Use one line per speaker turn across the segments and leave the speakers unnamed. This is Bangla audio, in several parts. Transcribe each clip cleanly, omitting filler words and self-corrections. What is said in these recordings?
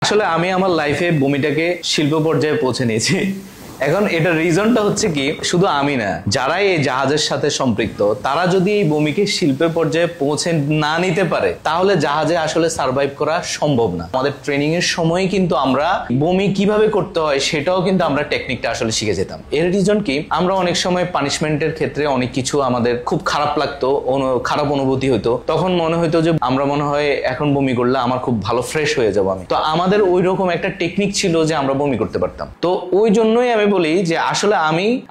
আসলে আমি আমার লাইফে বমিটাকে শিল্প পর্যায়ে পৌঁছে নিয়েছি। এখন এটার রিজনটা হচ্ছে কি, শুধু আমি না, যারা এই জাহাজের সাথে সম্পৃক্ত তারা যদি এই বমিকে শিল্পের পর্যায়ে পৌঁছে না নিতে পারে তাহলে জাহাজে আসলে সার্ভাইভ করা সম্ভব না। আমাদের ট্রেনিং এর সময় কিন্তু আমরা বমি কিভাবে করতে হয় সেটাও কিন্তু আমরা টেকনিকটা আসলে শিখে যেতাম। এর রিজন কি, আমরা অনেক সময় পানিশমেন্টের ক্ষেত্রে অনেক কিছু আমাদের খুব খারাপ লাগতো, খারাপ অনুভূতি হতো, তখন মনে হতো যে আমরা মনে হয় এখন বমি করলে আমার খুব ভালো ফ্রেশ হয়ে যাবো আমি। তো আমাদের ওই রকম একটা টেকনিক ছিল যে আমরা বমি করতে পারতাম। তো ওই জন্যই আমি বলি যে আসলে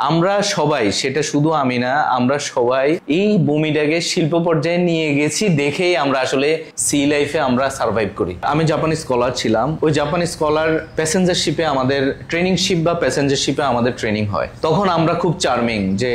আমরা সবাই, সেটা শুধু আমি না, আমরা সবাই এই বমিটাকে শিল্প পর্যায়ে নিয়ে গেছি দেখেই আমরা আসলে সি লাইফে আমরা সার্ভাইভ করি। আমি জাপানি স্কলার ছিলাম, ওই জাপানি স্কলার প্যাসেঞ্জার শিপে আমাদের ট্রেনিং শিপ বা প্যাসেঞ্জার শিপে আমাদের ট্রেনিং হয়। তখন আমরা খুব চার্মিং যে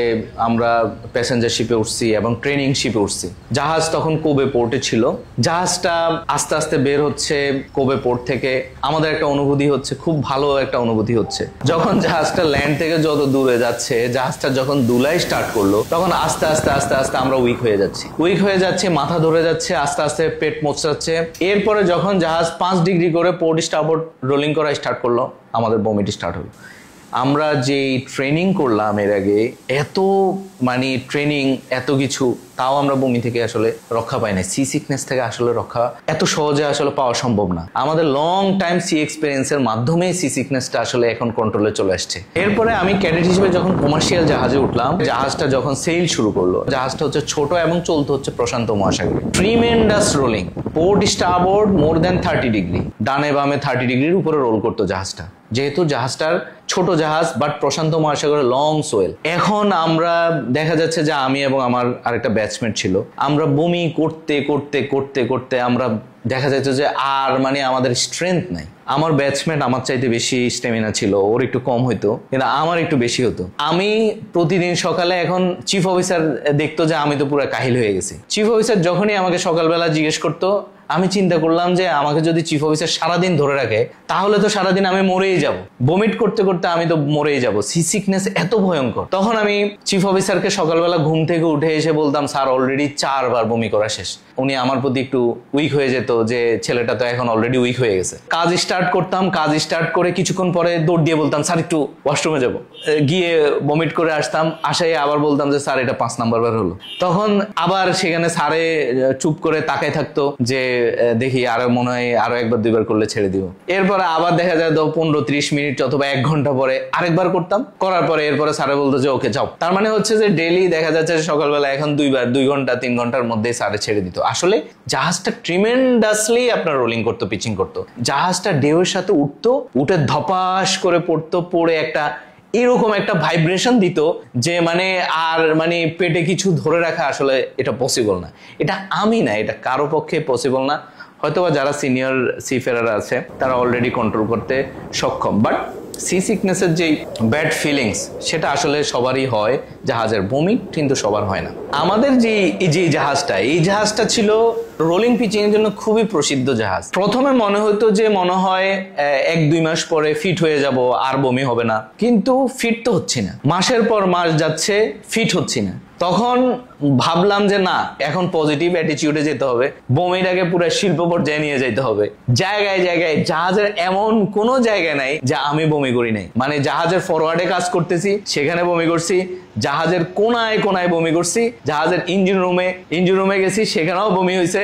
আমরা প্যাসেঞ্জার শিপে উঠছি এবং ট্রেনিং শিপে উঠছি। জাহাজ তখন কোবে পোর্টে ছিল, জাহাজটা আস্তে আস্তে বের হচ্ছে কোবে পোর্ট থেকে। আমাদের একটা অনুভূতি হচ্ছে, খুব ভালো একটা অনুভূতি হচ্ছে, যখন জাহাজটা ল্যান্ড থেকে যত দূরে যাচ্ছে, জাহাজটা যখন দুলাই স্টার্ট করলো তখন আস্তে আস্তে আস্তে আস্তে আমরা উইক হয়ে যাচ্ছি, মাথা ধরে যাচ্ছে, আস্তে আস্তে পেট মোচড়াচ্ছে। এরপরে যখন জাহাজ 5 ডিগ্রি করে পোর্ট স্টারবোর্ড রোলিং করা স্টার্ট করলো, আমাদের বমিটি স্টার্ট হলো। আমরা যে ট্রেনিং করলাম এর আগে, এত ট্রেনিং, এত কিছু, তাও আমরা বমি থেকে আসলে রক্ষা পাই না। সি সিকনেস থেকে আসলে রক্ষা এত সহজে আসলে পাওয়া সম্ভব না। আমাদের লং টাইম সি এক্সপিরিয়েন্সের মাধ্যমে সি সিকনেসটা আসলে এখন কন্ট্রোলে চলে আসছে। এরপরে আমি ক্যাডেট হিসেবে যখন কমার্শিয়াল জাহাজে উঠলাম, জাহাজটা যখন সেল শুরু করলো, জাহাজটা হচ্ছে ছোট এবং চলতে হচ্ছে প্রশান্ত মহাসাগরে। Tremendous rolling, port starboard more than 30 degree, ডানে বামে 30 ডিগ্রির উপরে রোল করতো জাহাজটা, যেহেতু জাহাজটার ছোট জাহাজ বাট প্রশান্ত মহাসাগরের লং সোয়েল। এখন আমরা দেখা যাচ্ছে যে আমি এবং আমার আরেকটা ব্যাচমেট ছিল, আমরা বমি করতে করতে করতে করতে আমরা দেখা যাচ্ছে যে আর আমাদের স্ট্রেংথ নাই। আমার ব্যাচমেট আমার চাইতে বেশি স্টেমিনা ছিল, ওর একটু কম হইতো, কিন্তু আমার একটু বেশি হতো। আমি প্রতিদিন সকালে, এখন চিফ অফিসার দেখতো যে আমি তো পুরো কাহিল হয়ে গেছি। চিফ অফিসার যখনই আমাকে সকালবেলা জিজ্ঞেস করতো, আমি চিন্তা করলাম যে আমাকে যদি চিফ অফিসার সারাদিন ধরে রাখে তাহলে তো সারাদিন আমি মরেই যাব, বমিট করতে করতে আমি তো মরেই যাব, সি সিকনেস এত ভয়ঙ্কর। তখন আমি চিফ অফিসারকে সকালবেলা ঘুম থেকে উঠে এসে বলতাম, স্যার অলরেডি 4 বার বমি করা শেষ। উনি আমার প্রতি একটু উইক হয়ে যেত যে ছেলেটা তো এখন অলরেডি উইক হয়ে গেছে। কাজ স্টার্ট করতাম, কাজ স্টার্ট করে কিছুক্ষণ পরে দৌড় দিয়ে বলতাম, স্যার একটু ওয়াশরুমে যাবো, গিয়ে বমিট করে আসতাম, আসাই আবার বলতাম যে স্যার এটা 5 নাম্বার বার হলো। তখন আবার সেখানে স্যারে চুপ করে তাকায় থাকতো যে দেখি আরো মনে হয় আরো 1 বার 2 বার করলে ছেড়ে দিব। এরপরে আবার দেখা যায় 15-30 মিনিট অথবা 1 ঘন্টা পরে আরেকবার করতাম, করার পরে এরপরে স্যারে বলতো যে ওকে যাও। তার মানে হচ্ছে যে ডেইলি দেখা যাচ্ছে সকালবেলা এখন 2 বার, 2 ঘন্টা 3 ঘন্টার মধ্যে স্যারে ছেড়ে দিত। আসলে জাহাজটা ট্রিমেন্ডাসলি আপনার রোলিং করতো, পিচিং করতো, জাহাজটা ঢেউয়ের সাথে উঠতো, উঠে ধপাস করে পড়তো, পড়ে একটা এরকম একটা ভাইব্রেশন দিত যে আর পেটে কিছু ধরে রাখা আসলে এটা পসিবল না। এটা আমি না, এটা কারো পক্ষে পসিবল না। হয়তোবা যারা সিনিয়র সিফেরার আছে তারা অলরেডি কন্ট্রোল করতে সক্ষম, বাট সি সিকনেসের যে ব্যাড ফিলিংস সেটা আসলে সবারই হয়, জাহাজের বমি কিন্তু সবার হয় না। আমাদের যে জাহাজটা, এই জাহাজটা ছিল রোলিং পিচিং এর জন্য খুবই প্রসিদ্ধ জাহাজ। প্রথমে মনে হতো যে মনে হয় 1-2 মাস পরে ফিট হয়ে যাব, আর বমি হবে না, কিন্তু ফিট তো হচ্ছে না, মাসের পর মাস যাচ্ছে, ফিট হচ্ছে না। তখন ভাবলাম যে না, এখন পজিটিভ অ্যাটিটিউডে যেতে হবে, বমিটাকে পুরো শিল্প পর্যায়ে নিয়ে যেতে হবে। জায়গায় জায়গায় জাহাজের এমন কোনো জায়গা নাই যে আমি বমি করি নাই। জাহাজের ফরওয়ার্ডে কাজ করতেছি, সেখানে বমি করছি, জাহাজের কোনায় কোনায় বমি করছি, জাহাজের ইঞ্জিন রুমে গেছি, সেখানেও বমি হয়েছে।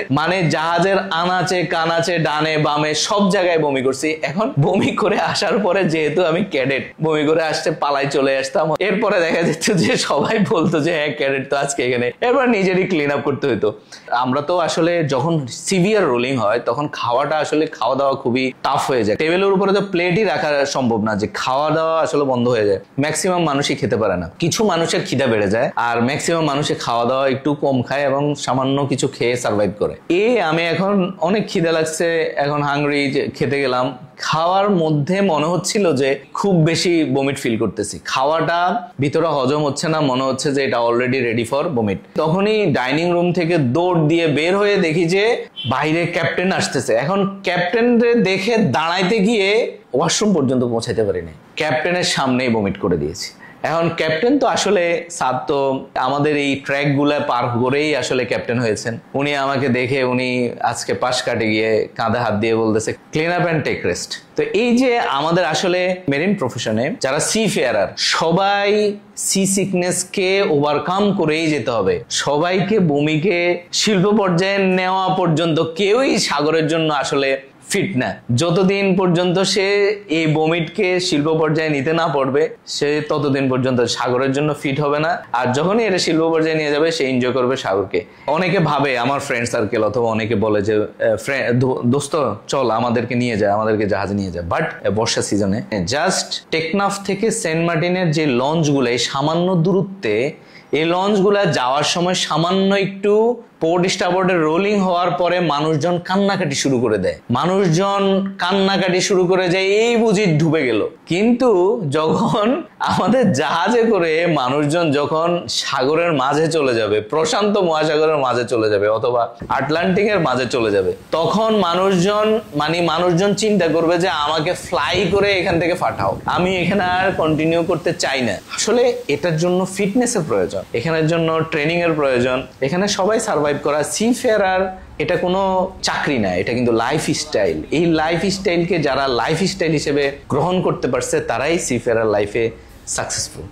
জাহাজের আনাচে কানাচে ডানে বামে সব জায়গায় বমি করছি। এখন বমি করে আসার পরে যেহেতু আমি ক্যাডেট, বমি করে আসতে পালাই চলে আসতাম। এরপরে দেখা যাচ্ছে যে সবাই বলতো যে হ্যাঁ ক্যাডেট তো আজকে এখানে, এরপর নিজেরই ক্লিন আপ করতে হতো। আমরা তো আসলে যখন সিভিয়ার রোলিং হয় তখন খাওয়া দাওয়া খুবই টাফ হয়ে যায়। টেবিলের উপরে তো প্লেটই রাখা সম্ভব না, যে খাওয়া দাওয়া আসলে বন্ধ হয়ে যায়। ম্যাক্সিমাম মানুষই খেতে পারে না, কিছু মানুষের খিদা বেড়ে যায়, আর ম্যাক্সিমাম মানুষের খাওয়া দাওয়া একটু কম খায় এবং সামান্য কিছু খেয়ে সার্ভাইভ করে। আমি এখন অনেক খিদা লাগছে, এখন হাংরি, খেতে গেলাম, খাওয়ার মধ্যে মনে হচ্ছিল যে খুব বেশি বমিট ফিল করতেছি, খাওয়াটা ভিতরে হজম হচ্ছে না, মনে হচ্ছে যে এটা অলরেডি রেডি ফর বমিট। তখনই ডাইনিং রুম থেকে দৌড় দিয়ে বের হয়ে দেখি যে বাইরে ক্যাপ্টেন আসতেছে। এখন ক্যাপ্টেনরে দেখে দাঁড়াইতে গিয়ে ওয়াশরুম পর্যন্ত পৌঁছাতে পারিনি, ক্যাপ্টেনের সামনেই বমিট করে দিয়েছি। এখন ক্যাপ্টেন তো আসলে সাদ তো আমাদের এই ট্র্যাক গুলা পার করেই আসলে ক্যাপ্টেন হয়েছেন। উনি আমাকে দেখে উনি আজকে পাশ কাটে গিয়ে কাঁধে হাত দিয়ে বলতেছে clean up and take rest. তো এই যে আমাদের আসলে মেরিন প্রফেশনে যারা সি ফেয়ারার সবাই সি সিকনেস কে ওভারকাম করেই যেতে হবে। সবাইকে বমিকে শিল্প পর্যায়ে নেওয়া পর্যন্ত কেউই সাগরের জন্য আসলে ফিট না। যতদিন পর্যন্ত সে এই বমিটকে শিল্প পর্যায়ে নিতে না পারবে সে ততদিন পর্যন্ত সাগরের জন্য ফিট হবে না। আর যখনই এটা শিল্প পর্যায়ে নিয়ে যাবে সে এনজয় করবে সাগরকে। অনেকে ভাবে, আমার ফ্রেন্ড সার্কেল অথবা অনেকে বলে যে দোস্ত চল আমাদেরকে নিয়ে যায়, আমাদেরকে জাহাজে নিয়ে যায়। বাট বর্ষা সিজনে জাস্ট টেকনাফ থেকে সেন্ট মার্টিনের যে লঞ্চগুলো এই সামান্য দূরত্বে, এই লঞ্চগুলা যাওয়ার সময় সামান্য একটু পোর্ট স্টারবোর্ডের রোলিং হওয়ার পরে মানুষজন কান্নাকাটি শুরু করে দেয়। মানুষজন কান্নাকাটি শুরু করে যায় এই বুঝি ডুবে গেল। কিন্তু যখন আমাদের জাহাজে করে মানুষজন যখন সাগরের মাঝে চলে যাবে, প্রশান্ত মহাসাগরের মাঝে চলে যাবে অথবা আটলান্টিকের মাঝে চলে যাবে, তখন মানুষজন চিন্তা করবে যে আমাকে ফ্লাই করে এখান থেকে পাঠাও, আমি এখানে আর কন্টিনিউ করতে চাই না। আসলে এটার জন্য ফিটনেসের প্রয়োজন, এখানের জন্য ট্রেনিং এর প্রয়োজন। এখানে সবাই সার্ভাইভ করা। সি ফেয়ারার এটা কোনো চাকরি না, এটা কিন্তু লাইফ স্টাইল। এই লাইফ স্টাইলকে যারা লাইফ স্টাইল হিসেবে গ্রহণ করতে পারছে তারাই সি ফেয়ারার লাইফে সাকসেসফুল।